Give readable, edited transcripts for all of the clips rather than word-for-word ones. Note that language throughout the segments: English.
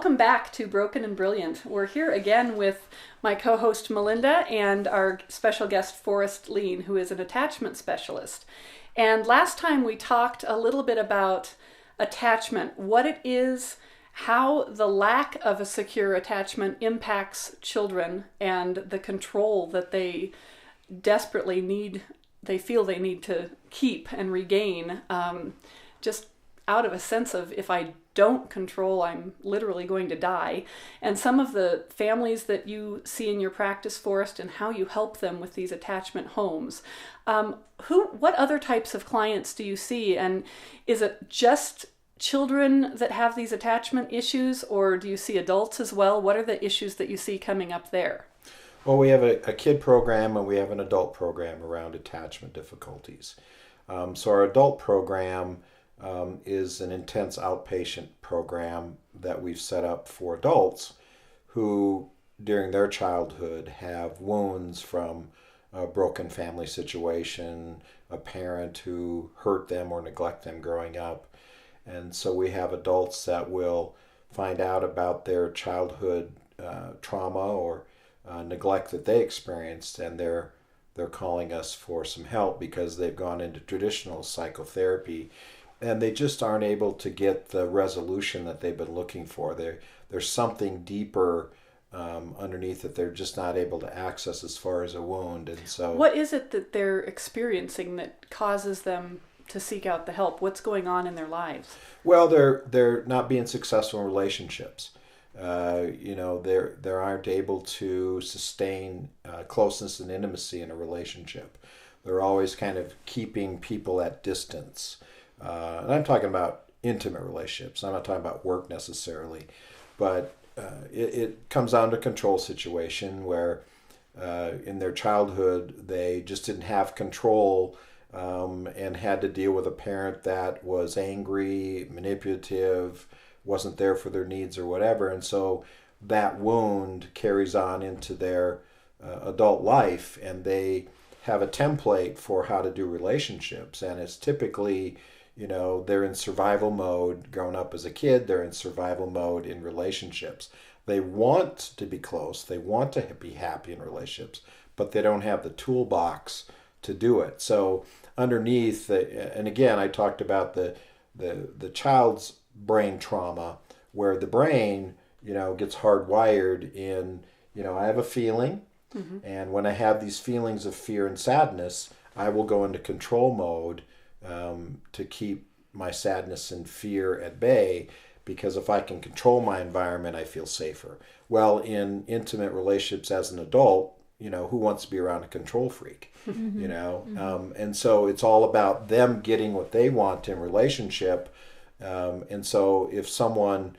welcome back to Broken and Brilliant. We're here again with my co-host Melinda and our special guest Forrest Lien, who is an attachment specialist. And last time we talked a little bit about attachment, what it is, how the lack of a secure attachment impacts children, and the control that they desperately need, they feel they need to keep and regain, just out of a sense of, if I don't control, I'm literally going to die. And some of the families that you see in your practice, Forrest, and how you help them with these attachment homes. What other types of clients do you see? And is it just children that have these attachment issues, or do you see adults as well? What are the issues that you see coming up there? Well, we have a kid program and we have an adult program around attachment difficulties. So our adult program is an intense outpatient program that we've set up for adults who, during their childhood, have wounds from a broken family situation, a parent who hurt them or neglect them growing up. And so we have adults that will find out about their childhood trauma or neglect that they experienced, and they're calling us for some help because they've gone into traditional psychotherapy and they just aren't able to get the resolution that they've been looking for. There's something deeper underneath that they're just not able to access as far as a wound. And so, what is it that they're experiencing that causes them to seek out the help? What's going on in their lives? Well, they're not being successful in relationships. They aren't able to sustain closeness and intimacy in a relationship. They're always kind of keeping people at distance. And I'm talking about intimate relationships. I'm not talking about work necessarily. But it comes down to a control situation where in their childhood they just didn't have control and had to deal with a parent that was angry, manipulative, wasn't there for their needs or whatever. And so that wound carries on into their adult life, and they have a template for how to do relationships. And it's typically, they're in survival mode. Growing up as a kid, they're in survival mode in relationships. They want to be close. They want to be happy in relationships, but they don't have the toolbox to do it. So underneath, and again, I talked about the child's brain trauma, where the brain, gets hardwired in, I have a feeling, and when I have these feelings of fear and sadness, I will go into control mode to keep my sadness and fear at bay, because if I can control my environment, I feel safer. Well, in intimate relationships as an adult, who wants to be around a control freak, and so it's all about them getting what they want in relationship. And so if someone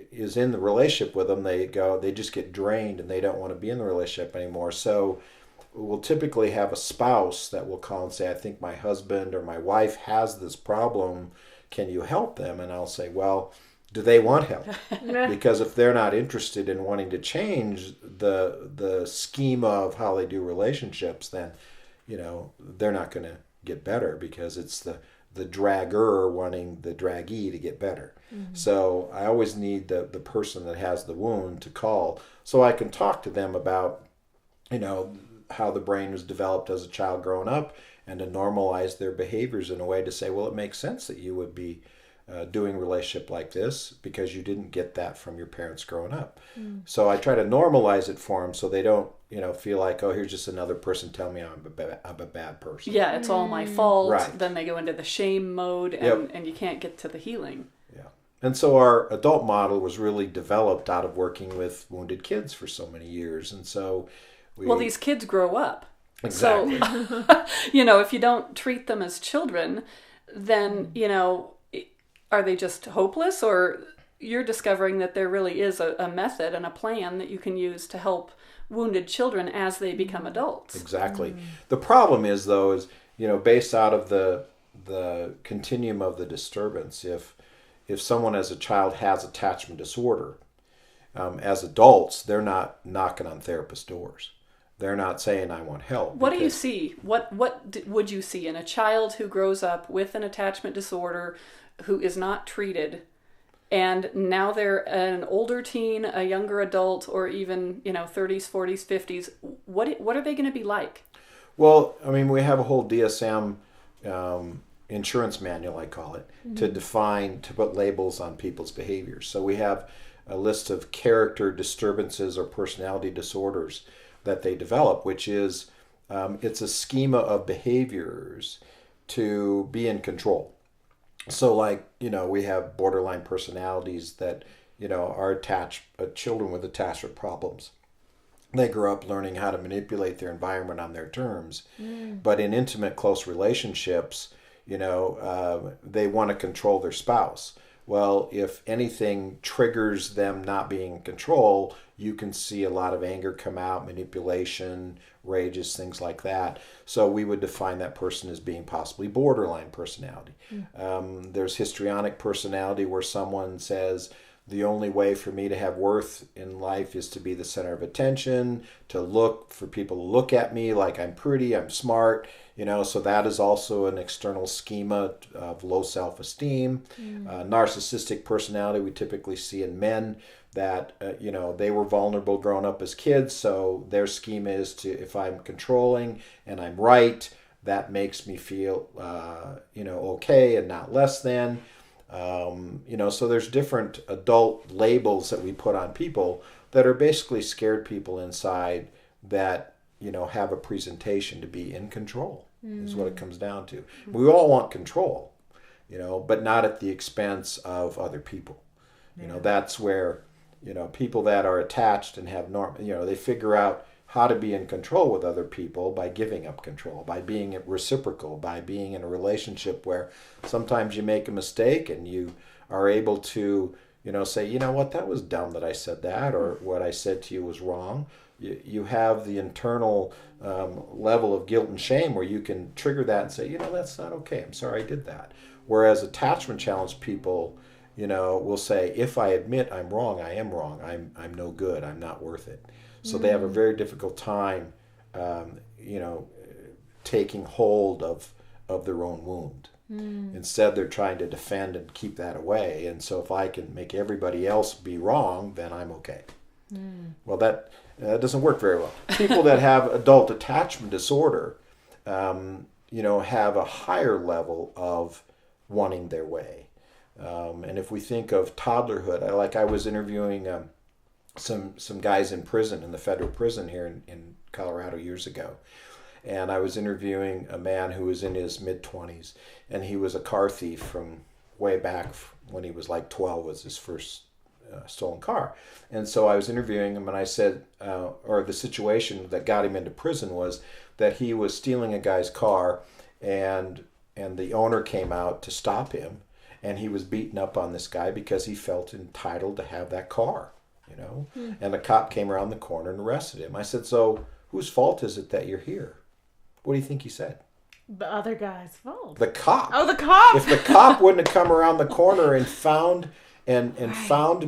is in the relationship with them, they just get drained and they don't want to be in the relationship anymore. So we'll typically have a spouse that will call and say, I think my husband or my wife has this problem. Can you help them? And I'll say, well, do they want help? Because if they're not interested in wanting to change the schema of how they do relationships, then, they're not going to get better, because it's the dragger wanting the draggee to get better. Mm-hmm. So I always need the person that has the wound to call, so I can talk to them about, how the brain was developed as a child growing up, and to normalize their behaviors in a way to say, well, it makes sense that you would be doing a relationship like this because you didn't get that from your parents growing up. Mm. So I try to normalize it for them so they don't, feel like, oh, here's just another person telling me I'm a bad person. Yeah, it's all my fault. Right. Then they go into the shame mode, and you can't get to the healing. Yeah. And so our adult model was really developed out of working with wounded kids for so many years. And so these kids grow up. Exactly. So, if you don't treat them as children, then, are they just hopeless? Or you're discovering that there really is a method and a plan that you can use to help wounded children as they become adults. Exactly. The problem is, though, based out of the continuum of the disturbance, if someone as a child has attachment disorder, as adults, they're not knocking on therapist doors. They're not saying, I want help. What do you see? What would you see in a child who grows up with an attachment disorder, who is not treated? and now they're an older teen, a younger adult, or even 30s, 40s, 50s. What are they going to be like? Well, I mean, we have a whole DSM insurance manual, I call it, to put labels on people's behaviors. So we have a list of character disturbances or personality disorders that they develop, which is it's a schema of behaviors to be in control. So like, we have borderline personalities that, are children with attachment problems. They grow up learning how to manipulate their environment on their terms. But in intimate, close relationships, they want to control their spouse. Well, if anything triggers them not being in control, you can see a lot of anger come out, manipulation, rages, things like that. So we would define that person as being possibly borderline personality. There's histrionic personality, where someone says, the only way for me to have worth in life is to be the center of attention, for people to look at me like I'm pretty, I'm smart, so that is also an external schema of low self-esteem. Narcissistic personality we typically see in men that, they were vulnerable growing up as kids, so their schema is if I'm controlling and I'm right, that makes me feel, okay and not less than. So there's different adult labels that we put on people that are basically scared people inside that, have a presentation to be in control, is what it comes down to. We all want control, but not at the expense of other people. That's where, people that are attached and have they figure out how to be in control with other people by giving up control, by being reciprocal, by being in a relationship where sometimes you make a mistake and you are able to, say, what, that was dumb that I said that, or what I said to you was wrong. You have the internal level of guilt and shame where you can trigger that and say, that's not okay. I'm sorry I did that. Whereas attachment challenged people, will say, if I admit I'm wrong, I am wrong. I'm no good. I'm not worth it. So they have a very difficult time, taking hold of their own wound. Instead, they're trying to defend and keep that away. And so if I can make everybody else be wrong, then I'm okay. Well, that doesn't work very well. People that have adult attachment disorder, have a higher level of wanting their way. And if we think of toddlerhood, I was interviewing some guys in prison, in the federal prison here in Colorado years ago. And I was interviewing a man who was in his mid-20s, and he was a car thief from way back when he was like 12, was his first stolen car. And so I was interviewing him, and I said, or the situation that got him into prison was that he was stealing a guy's car, and the owner came out to stop him, and he was beating up on this guy because he felt entitled to have that car. And the cop came around the corner and arrested him. I said, so whose fault is it that you're here? What do you think he said? The other guy's fault. The cop. Oh, the cop. If the cop wouldn't have come around the corner and found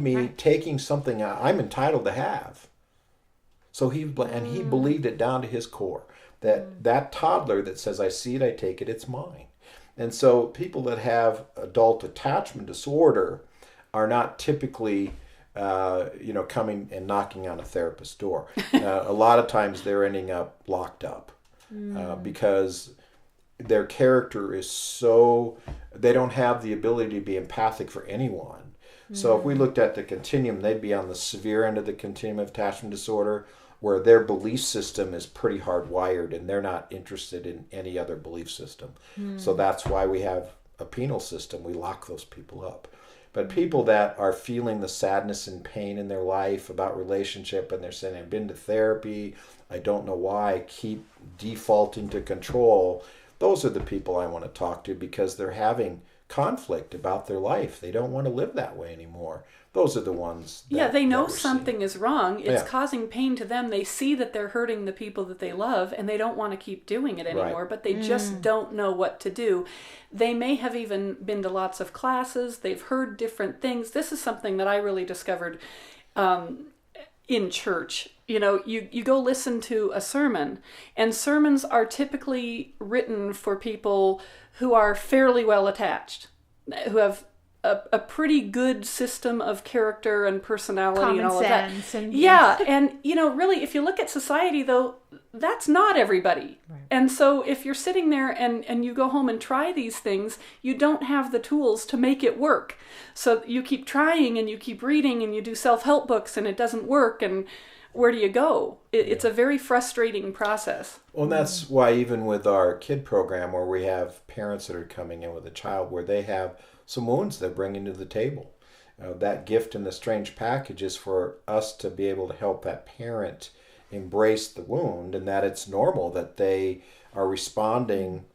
me taking something I'm entitled to have. So he believed it down to his core. That toddler that says, I see it, I take it, it's mine. And so people that have adult attachment disorder are not typically coming and knocking on a therapist's door. A lot of times they're ending up locked up because their character is they don't have the ability to be empathic for anyone. So if we looked at the continuum, they'd be on the severe end of the continuum of attachment disorder, where their belief system is pretty hardwired and they're not interested in any other belief system. So that's why we have a penal system. We lock those people up. But people that are feeling the sadness and pain in their life about relationship, and they're saying, I've been to therapy, I don't know why I keep defaulting to control, those are the people I want to talk to, because they're having conflict about their life. They don't want to live that way anymore. Those are the ones they know something is wrong. It's causing pain to them. They see that they're hurting the people that they love, and they don't want to keep doing it anymore, but they just don't know what to do. They may have even been to lots of classes. They've heard different things. This is something that I really discovered in church. You go listen to a sermon, and sermons are typically written for people who are fairly well attached, who have a pretty good system of character and personality and all of that. And Yeah, and really, if you look at society, though, that's not everybody. Right. And so if you're sitting there and you go home and try these things, you don't have the tools to make it work. So you keep trying and you keep reading and you do self-help books and it doesn't work, and where do you go? It's a very frustrating process. Well, and that's why even with our kid program, where we have parents that are coming in with a child where they have some wounds they're bringing to the table. That gift in the strange package is for us to be able to help that parent embrace the wound, and that it's normal that they are responding,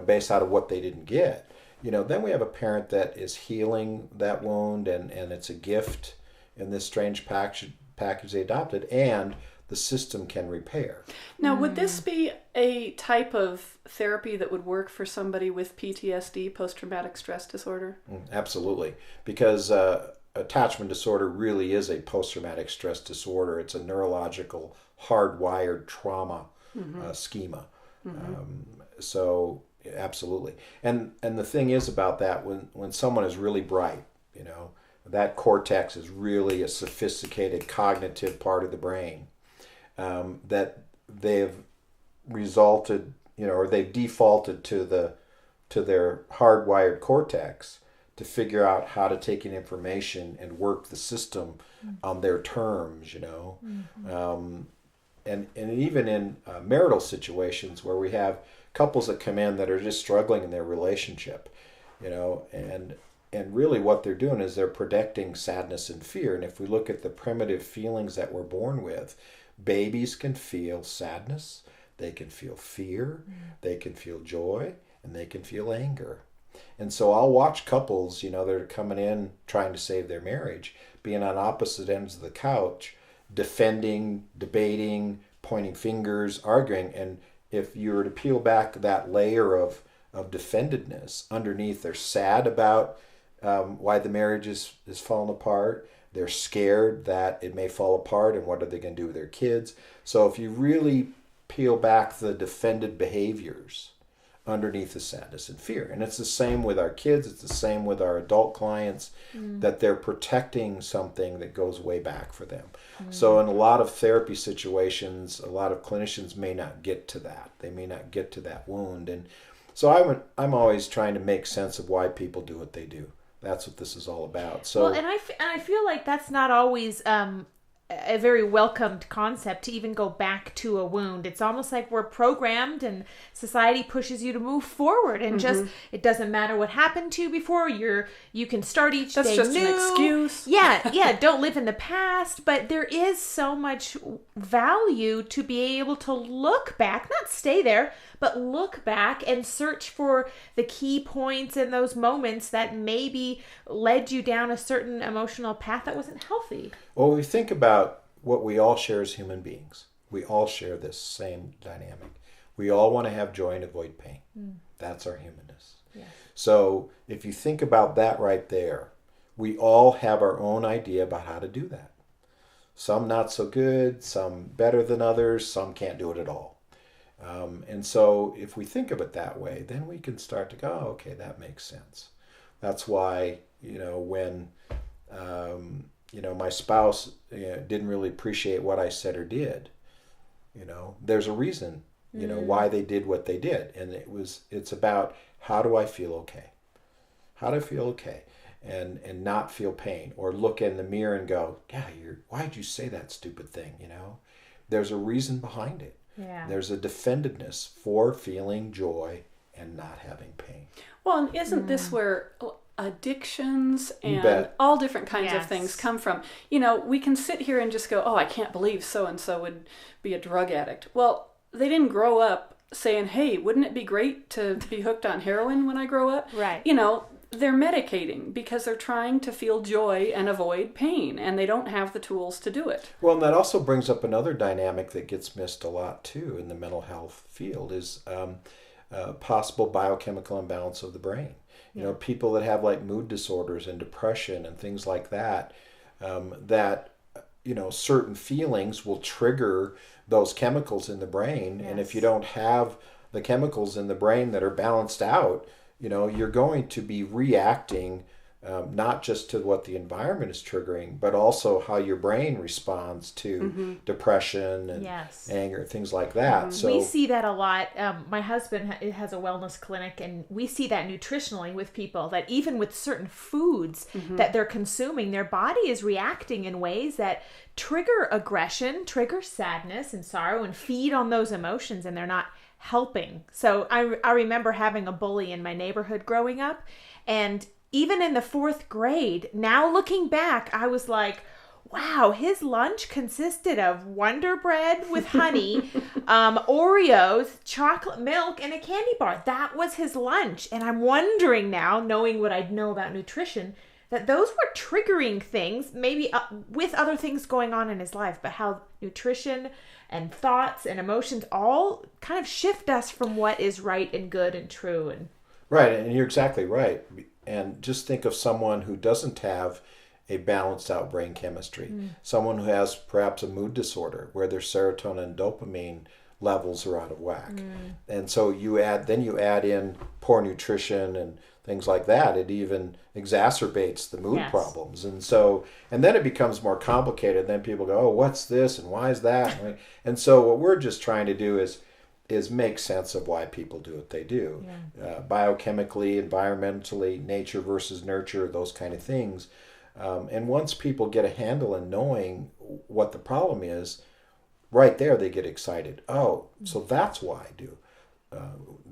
based out of what they didn't get. Then we have a parent that is healing that wound, and it's a gift in this strange package they adopted, and the system can repair. Now, would this be a type of therapy that would work for somebody with PTSD, post-traumatic stress disorder? Absolutely, because attachment disorder really is a post-traumatic stress disorder. It's a neurological, hardwired trauma schema. So, absolutely. And the thing is about that, when someone is really bright, that cortex is really a sophisticated cognitive part of the brain. That they've resulted, or they've defaulted to their hardwired cortex to figure out how to take in information and work the system on their terms, and even in marital situations where we have couples that come in that are just struggling in their relationship, and really what they're doing is they're projecting sadness and fear. And if we look at the primitive feelings that we're born with, babies can feel sadness, they can feel fear, they can feel joy, and they can feel anger. And so I'll watch couples, that are coming in trying to save their marriage, being on opposite ends of the couch, defending, debating, pointing fingers, arguing. And if you were to peel back that layer of defendedness underneath, they're sad about why the marriage is falling apart. They're scared that it may fall apart, and what are they going to do with their kids? So if you really peel back the defended behaviors underneath the sadness and fear, and it's the same with our kids, it's the same with our adult clients, that they're protecting something that goes way back for them. So in a lot of therapy situations, a lot of clinicians may not get to that. They may not get to that wound. And so I'm always trying to make sense of why people do what they do. That's what this is all about. So, well, and I feel like that's not always a very welcomed concept to even go back to a wound. It's almost like we're programmed and society pushes you to move forward and just, it doesn't matter what happened to you before. You can start each day new. That's just an excuse. Yeah, don't live in the past. But there is so much value to be able to look back, not stay there, but look back and search for the key points in those moments that maybe led you down a certain emotional path that wasn't healthy. Well, we think about what we all share as human beings. We all share this same dynamic. We all want to have joy and avoid pain. That's our humanness. Yeah. So if you think about that right there, we all have our own idea about how to do that. Some not so good, some better than others, some can't do it at all. And so if we think of it that way, then we can start to go, oh, okay, that makes sense. That's why, when, my spouse didn't really appreciate what I said or did, there's a reason, why they did what they did. And it's about, how do I feel okay? How do I feel okay? And not feel pain, or look in the mirror and go, yeah, why'd you say that stupid thing? There's a reason behind it. Yeah. There's a defendedness for feeling joy and not having pain. Well, and isn't this where addictions and all different kinds of things come from? We can sit here and just go, oh, I can't believe so-and-so would be a drug addict. Well, they didn't grow up saying, hey, wouldn't it be great to be hooked on heroin when I grow up? Right. They're medicating because they're trying to feel joy and avoid pain, and they don't have the tools to do it. Well, and that also brings up another dynamic that gets missed a lot, too, in the mental health field, is possible biochemical imbalance of the brain. People that have like mood disorders and depression and things like that, certain feelings will trigger those chemicals in the brain. Yes. And if you don't have the chemicals in the brain that are balanced out, you're going to be reacting not just to what the environment is triggering, but also how your brain responds to depression and anger, things like that. So we see that a lot. My husband has a wellness clinic, and we see that nutritionally with people, that even with certain foods that they're consuming, their body is reacting in ways that trigger aggression, trigger sadness and sorrow, and feed on those emotions, and they're not helping. So I remember having a bully in my neighborhood growing up, and even in the 4th grade, now looking back, I was like, wow, his lunch consisted of Wonder Bread with honey, Oreos, chocolate milk, and a candy bar. That was his lunch. And I'm wondering now, knowing what I know about nutrition, that those were triggering things, maybe with other things going on in his life, but how nutrition and thoughts and emotions all kind of shift us from what is right and good and true. And right, and you're exactly right. And just think of someone who doesn't have a balanced out brain chemistry, someone who has perhaps a mood disorder where their serotonin and dopamine levels are out of whack. And so you add in poor nutrition and things like that. It even exacerbates the mood problems. And then it becomes more complicated. Then people go, oh, what's this and why is that? And so what we're just trying to do is make sense of why people do what they do. Biochemically, environmentally, nature versus nurture, those kind of things. And once people get a handle in knowing what the problem is, right there they get excited. Oh, so that's why I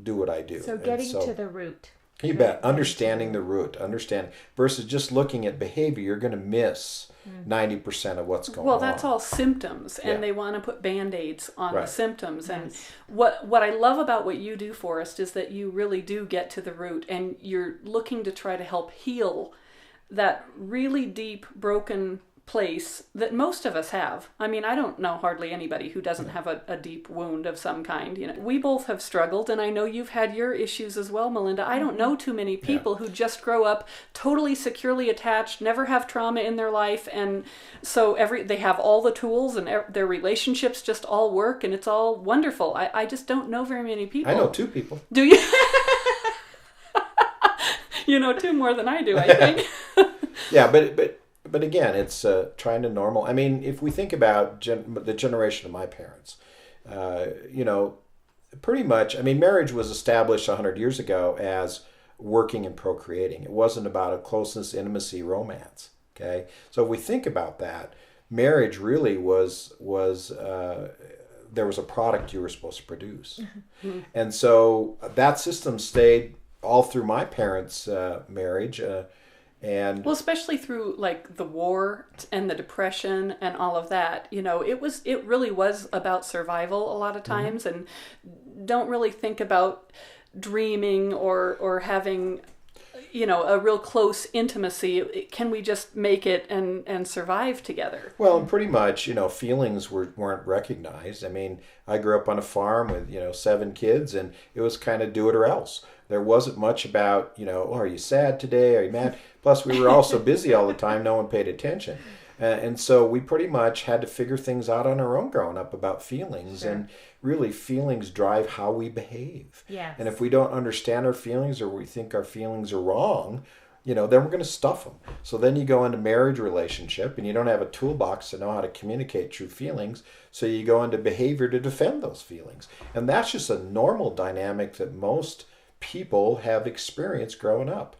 do what I do. So getting to the root. You bet. Understanding the root. Versus just looking at behavior, you're going to miss 90% of what's going on. Well, that's all symptoms, and they want to put Band-Aids on the symptoms. And what I love about what you do, Forrest, is that you really do get to the root, and you're looking to try to help heal that really deep, broken place that most of us have. I mean, I don't know hardly anybody who doesn't have a deep wound of some kind. You know, we both have struggled, and I know you've had your issues as well, Melinda. I don't know too many people who just grow up totally securely attached, never have trauma in their life, and so they have all the tools, and their relationships just all work, and it's all wonderful. I just don't know very many people. I know 2 people. Do you? You know 2 more than I do, I think. Yeah, but again, it's trying to normal. I mean, if we think about the generation of my parents, pretty much, I mean, marriage was established 100 years ago as working and procreating. It wasn't about a closeness, intimacy, romance. Okay, so if we think about that, marriage really was there was a product you were supposed to produce, and so that system stayed all through my parents' marriage. And well, especially through like the war and the depression and all of that, it really was about survival a lot of times, and don't really think about dreaming or having, a real close intimacy. Can we just make it and survive together? Well, and pretty much, feelings weren't recognized. I mean, I grew up on a farm with, 7 kids, and it was kind of do it or else. There wasn't much about, are you sad today? Are you mad? Plus, we were all so busy all the time, no one paid attention. And so we pretty much had to figure things out on our own growing up about feelings. Sure. And really, feelings drive how we behave. Yes. And if we don't understand our feelings, or we think our feelings are wrong, then we're going to stuff them. So then you go into marriage relationship, and you don't have a toolbox to know how to communicate true feelings. So you go into behavior to defend those feelings. And that's just a normal dynamic that most people have experienced growing up.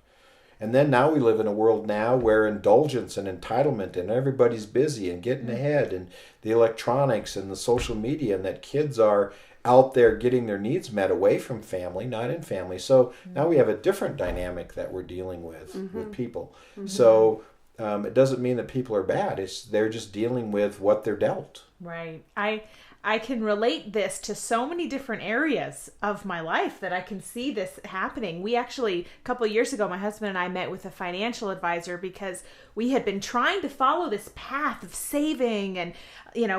And then now we live in a world now where indulgence and entitlement, and everybody's busy and getting ahead, and the electronics and the social media, and that kids are out there getting their needs met away from family, not in family. So now we have a different dynamic that we're dealing with people. So it doesn't mean that people are bad. They're just dealing with what they're dealt. Right. I can relate this to so many different areas of my life that I can see this happening. We actually, a couple of years ago, my husband and I met with a financial advisor because we had been trying to follow this path of saving and,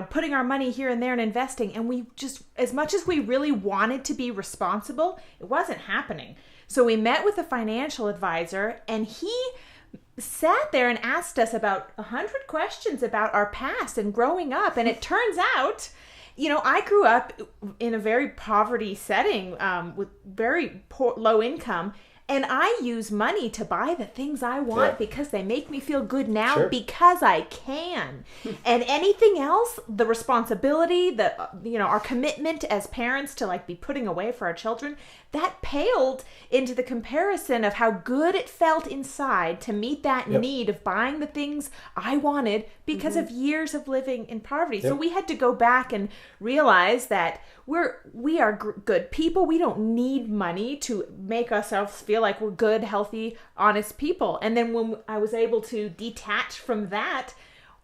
putting our money here and there and investing. And we just, as much as we really wanted to be responsible, it wasn't happening. So we met with a financial advisor, and he sat there and asked us about 100 questions about our past and growing up. And it turns out, I grew up in a very poverty setting with very low income, And I use money to buy the things I want Yeah. because they make me feel good now Sure. because I can. And anything else, the responsibility, our commitment as parents to like be putting away for our children, that paled into the comparison of how good it felt inside to meet that Yep. need of buying the things I wanted because of years of living in poverty. So Yep. we had to go back and realize that we are good people. We don't need money to make ourselves feel like we're good, healthy, honest people. And then when I was able to detach from that,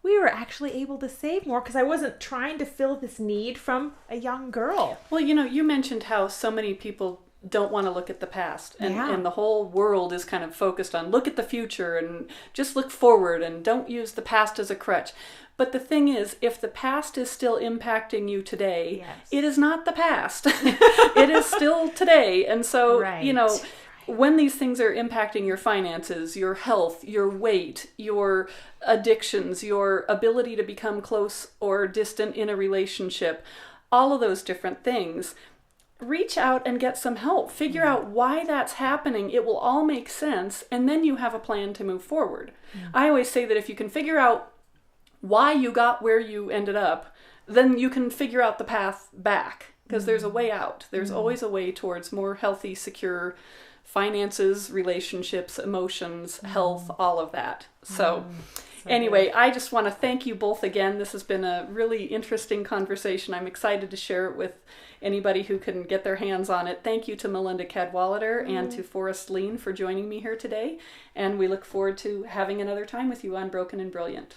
we were actually able to save more because I wasn't trying to fill this need from a young girl. Well, you mentioned how so many people don't want to look at the past, and the whole world is kind of focused on look at the future and just look forward and don't use the past as a crutch. But the thing is, if the past is still impacting you today, Yes. it is not the past. It is still today. And so, Right. when these things are impacting your finances, your health, your weight, your addictions, your ability to become close or distant in a relationship, all of those different things, reach out and get some help. Figure out why that's happening. It will all make sense. And then you have a plan to move forward. I always say that if you can figure out why you got where you ended up, then you can figure out the path back. Because there's a way out. There's always a way towards more healthy, secure finances, relationships, emotions, health, all of that. So anyway, I just want to thank you both again. This has been a really interesting conversation. I'm excited to share it with anybody who can get their hands on it. Thank you to Melinda Cadwallader and to Forrest Lien for joining me here today. And we look forward to having another time with you on Broken and Brilliant.